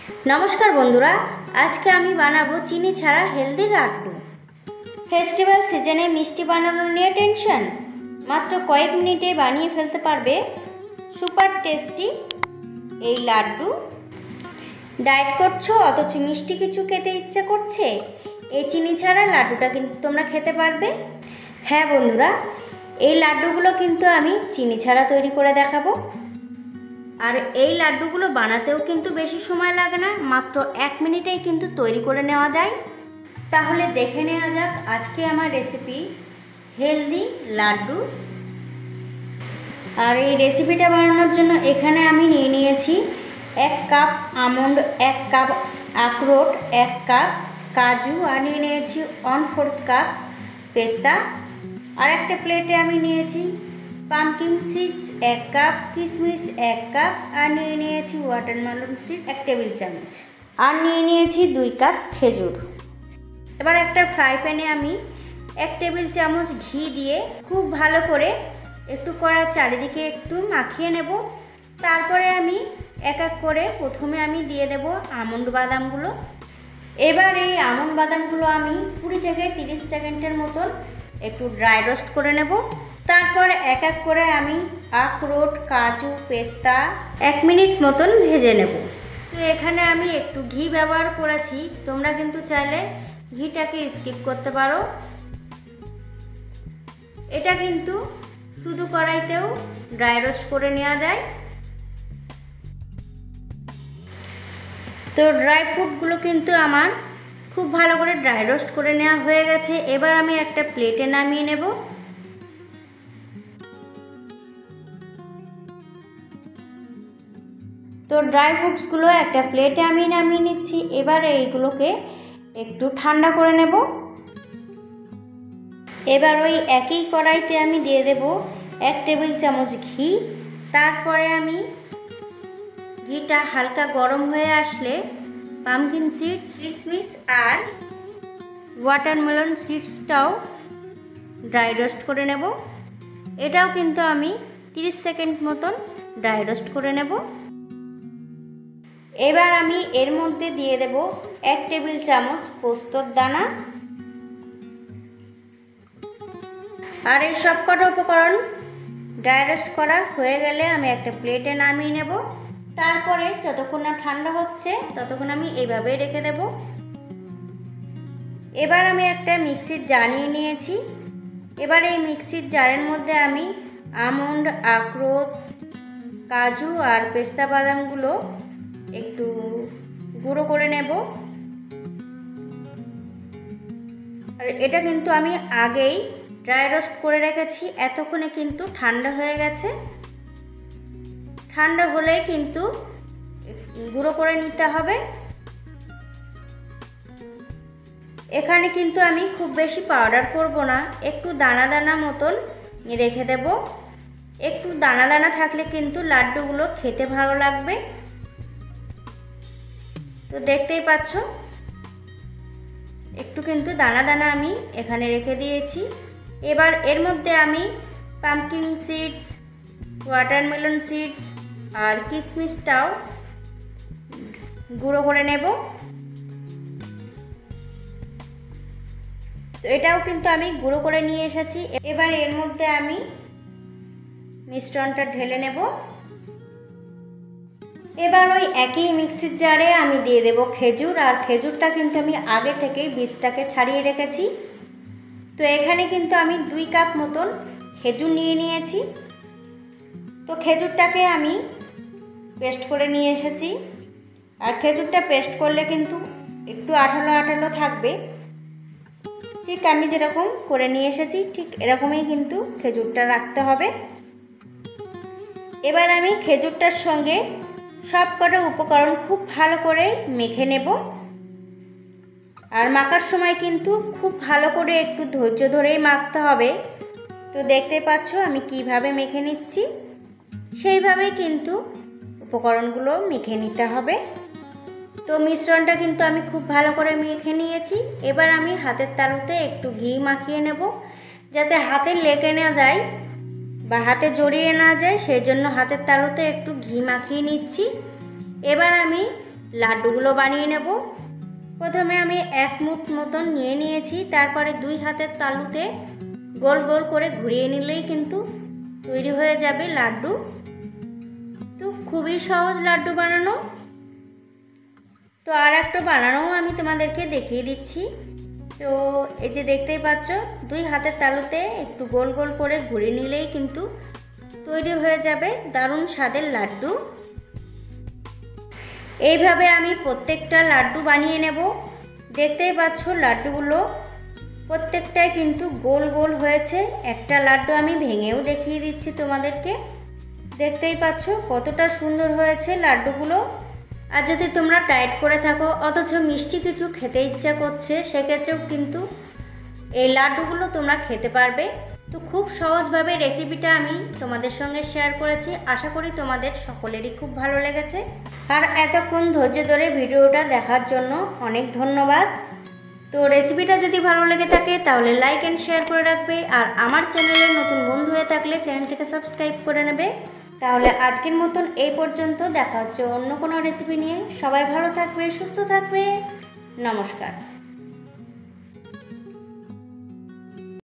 নমস্কার বন্ধুরা, আজকে আমি বানাবো চিনি ছাড়া হেলদি লাড্ডু। ফেস্টিভ্যাল সিজনে মিষ্টি বানানোর নিয়ে টেনশন, মাত্র কয়েক মিনিটে বানিয়ে ফেলতে পারবে সুপার টেস্টি এই লাড্ডু। ডায়েট করছো অথচ মিষ্টি কিছু খেতে ইচ্ছে করছে, এই চিনি ছাড়া লাড্ডুটা কিন্তু তোমরা খেতে পারবে। হ্যাঁ বন্ধুরা, এই লাড্ডুগুলো কিন্তু আমি চিনি ছাড়া তৈরি করে দেখাবো। আর এই লাড্ডুগুলো বানাতেও কিন্তু বেশি সময় লাগে না, মাত্র 1 মিনিটেই কিন্তু তৈরি করে নেওয়া যায়। তাহলে দেখে নেওয়া যাক আজকে আমার রেসিপি হেলদি লাড্ডু। আর এই রেসিপিটা বানানোর জন্য এখানে আমি নিয়ে নিয়েছি 1 কাপ আমন্ড, 1 কাপ আখরোট, 1 কাপ কাজু, আর নিয়ে নিয়েছি 1/4 কাপ পেস্তা। আর একটা প্লেটে আমি নিয়েছি পামকিন সিডস 1 কাপ, কিশমিশ 1 কাপ, আর নিয়ে নিয়েছি ওয়াটারমেলন সিড 1 টেবিল চামচ, আর নিয়ে নিয়েছি 2 কাপ খেজুর। এবার একটা ফ্রাই প্যানে আমি 1 টেবিল চামচ ঘি দিয়ে খুব ভালো করে একটু কড়ার চারিদিকে একটু মাখিয়ে নেব। তারপরে আমি এক এক করে প্রথমে আমি দিয়ে দেব আমন্ড বাদামগুলো। এবার এই আমন্ড বাদামগুলো আমি 20 থেকে 30 সেকেন্ডের মতন একটু ড্রাই রোস্ট করে নেব। তারপর এক এক করে আমি আখরোট, কাজু, পেস্তা 1 মিনিট মতন ভেজে নেব। তো এখানে আমি একটু ঘি ব্যবহার করেছি, তোমরা কিন্তু চাইলে ঘিটাকে স্কিপ করতে পারো। এটা কিন্তু শুধু কড়াইতেও ড্রাই রোস্ট করে নেওয়া যায়। তো ড্রাই ফ্রুটগুলো কিন্তু আমার খুব ভালো করে ড্রাই রোস্ট করে নেওয়া হয়ে গেছে। এবার আমি একটা প্লেটে নামিয়ে নেব। তো ড্রাই ফ্রুটসগুলো একটা প্লেটে আমি নামিয়ে নিচ্ছি। এবার এইগুলোকে একটু ঠান্ডা করে নেব। এবার ওই একই কড়াইতে আমি দিয়ে দেব 1 টেবিল চামচ ঘি। তারপরে আমি ঘিটা হালকা গরম হয়ে আসলে পামকিন সিডস, কিশমিশ আর ওয়াটারমেলন সিডসটাও ড্রাই রোস্ট করে নেব। এটাও কিন্তু আমি 30 সেকেন্ড মতন ড্রাই রোস্ট করে নেব। এবার আমি এর মধ্যে দিয়ে দেব 1 টেবিল চামচ পোস্তর দানা। আর এই সবকটা উপকরণ ড্রাই রোস্ট করা হয়ে গেলে আমি একটা প্লেটে নামিয়ে নেব। তারপরে যতক্ষণ না ঠান্ডা হচ্ছে ততক্ষণ আমি এইভাবে রেখে দেব। এবার আমি একটা মিক্সির জার নিয়ে নিয়েছি। এবার এই মিক্সির জারের মধ্যে আমি আমন্ড, আখরোট, কাজু আর পেস্তা বাদামগুলো একটু গুঁড়ো করে নেব। আর এটা কিন্তু আমি আগেই ড্রাই রোস্ট করে রেখেছি, এতক্ষণে কিন্তু ঠান্ডা হয়ে গেছে। ঠান্ডা হলে কিন্তু গুঁড়ো করে নিতে হবে। এখানে কিন্তু আমি খুব বেশি পাউডার করব না, একটু দানা দানা মতন রেখে দেব। একটু দানা দানা থাকলে কিন্তু লাড্ডুগুলো খেতে ভালো লাগবে। তো দেখতেই পাচ্ছ একটু কিন্তু দানা দানা আমি এখানে রেখে দিয়েছি। এবার এর মধ্যে আমি পামকিন সিডস, ওয়াটারমেলন সিডস আর কিশমিশটাও গুঁড়ো করে নেব। তো এটাও কিন্তু আমি গুঁড়ো করে নিয়ে এসেছি। এবার এর মধ্যে আমি মিশ্রণটা ঢেলে নেব। এবার ওই একই মিক্সির জারে আমি দিয়ে দেব খেজুর। আর খেজুরটা কিন্তু আমি আগে থেকেই বীজটাকে ছাড়িয়ে রেখেছি। তো এখানে কিন্তু আমি 2 কাপ মতন খেজুর নিয়ে নিয়েছি। তো খেজুরটাকে আমি পেস্ট করে নিয়ে এসেছি। আর খেজুরটা পেস্ট করলে কিন্তু একটু আঠালো আঠালো থাকবে, ঠিক আমি যেরকম করে নিয়ে এসেছি ঠিক এরকমই কিন্তু খেজুরটা রাখতে হবে। এবার আমি খেজুরটার সঙ্গে সবকটা উপকরণ খুব ভালো করে মেখে নেব। আর মাখার সময় কিন্তু খুব ভালো করে একটু ধৈর্য ধরেই মাখতে হবে। তো দেখতে পাচ্ছ আমি কিভাবে মেখে নিচ্ছি, সেইভাবেই কিন্তু উপকরণগুলো মেখে নিতে হবে। তো মিশ্রণটা কিন্তু আমি খুব ভালো করে মেখে নিয়েছি। এবার আমি হাতের তালুতে একটু ঘি মাখিয়ে নেব, যাতে হাতে লেগে না যায় বা হাতে জড়িয়ে না যায়, সেই জন্য হাতের তালুতে একটু ঘি মাখিয়ে নিচ্ছি। এবার আমি লাড্ডুগুলো বানিয়ে নেব। প্রথমে আমি 1 মুঠ মতন নিয়ে নিয়েছি, তারপরে 2 হাতের তালুতে গোল গোল করে ঘুরিয়ে নিলেই কিন্তু তৈরি হয়ে যাবে লাড্ডু। তো খুবই সহজ লাড্ডু বানানো। তো আর একটা বানানোও আমি তোমাদেরকে দেখিয়ে দিচ্ছি। তো এই যে দেখতেই পাচ্ছ, 2 হাতের তালুতে একটু গোল গোল করে ঘুরিয়ে নিলেই কিন্তু তৈরি হয়ে যাবে দারুণ স্বাদের লাড্ডু। এইভাবে আমি প্রত্যেকটা লাড্ডু বানিয়ে নেব। দেখতেই পাচ্ছ লাড্ডুগুলো প্রত্যেকটাই কিন্তু গোল গোল হয়েছে। একটা লাড্ডু আমি ভেঙেও দেখিয়ে দিচ্ছি তোমাদেরকে। দেখতেই পাচ্ছ কতটা সুন্দর হয়েছে লাড্ডুগুলো। আর যদি তোমরা ডায়েট করে থাকো অথচ মিষ্টি কিছু খেতে ইচ্ছা করছে, সেক্ষেত্রেও কিন্তু এই লাড্ডুগুলো তোমরা খেতে পারবে। তো খুব সহজভাবে রেসিপিটা আমি তোমাদের সঙ্গে শেয়ার করেছি। আশা করি তোমাদের সকলেরই খুব ভালো লেগেছে। আর এতক্ষণ ধৈর্য ধরে ভিডিওটা দেখার জন্য অনেক ধন্যবাদ। তো রেসিপিটা যদি ভালো লেগে থাকে তাহলে লাইক অ্যান্ড শেয়ার করে রাখবে। আর আমার চ্যানেলে নতুন বন্ধু হয়ে থাকলে চ্যানেলটিকে সাবস্ক্রাইব করে নেবে। তাহলে আজকের মতন এই পর্যন্ত, দেখা হচ্ছে অন্য কোনো রেসিপি নিয়ে। সবাই ভালো থাকবে, সুস্থ থাকবে। নমস্কার।